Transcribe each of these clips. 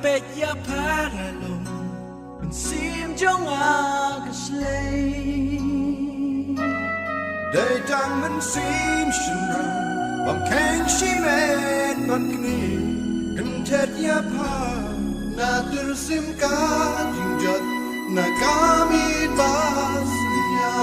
เป็ดยาพาราลงมันซีมจงอากาศเลยได้จังมันซีมฉันรังบางแข่งชีเมตมันกนีกันเท็ดยาพานาตุรสิมกาจิงจัดนากามีบาสญา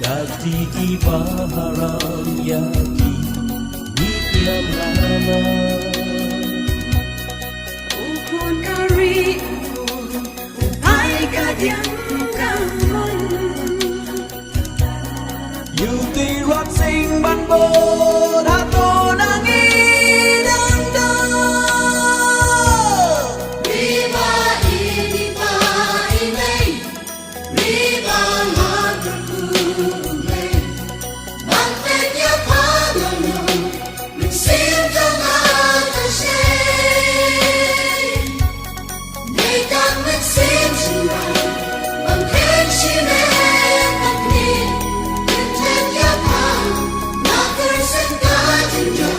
Dati di paharang yaki Niklam lama Ukun kari ukun Upay kadyang kamon Yuti rot sing ban bo Dato nang inang da Riba inipa inay Riba matur Khublei Bangpet ya panganon Nagsim jong akashay Nekang nagsim sinay Bangpet sinay Pagnin Nagtet ya pan Natur sengewbha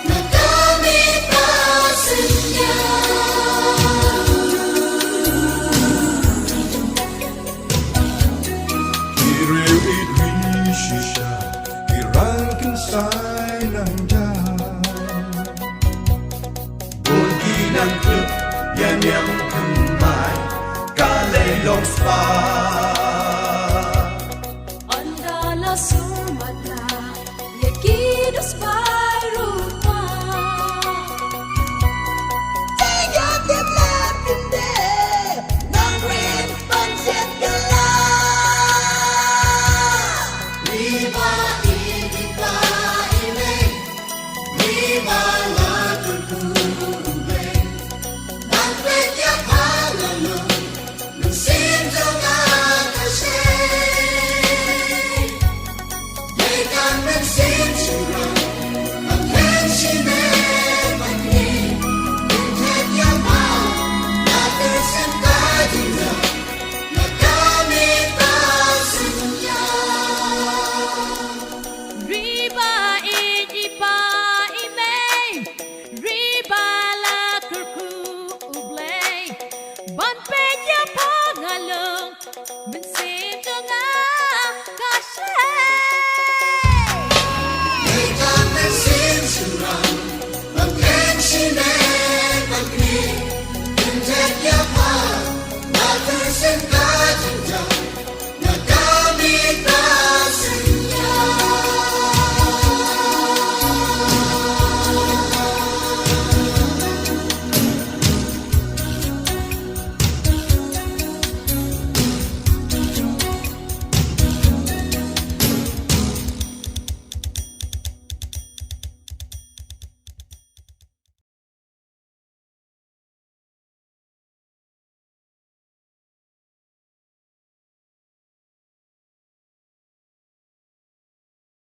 Nagamit pa sngewbha Iriw idrishisha Irangkin say ng dyan Bulgi ng klip Yan yang kamay Kalaylong spa Andala sumatla Yakidos bayrupa Tingnan din natin din Nang rin pansit gala Riba inipa inay Riba matur Khublei Bangpet ya panganon Nagsim jong akashay Nekang nagsim sinay Bangpet sinay Pagnin Nagtet ya pan Natur sengewbha Nagamit pa sngewbha Riba inipa inay Riba lakur Khublei Bangpet ya panganon Bensin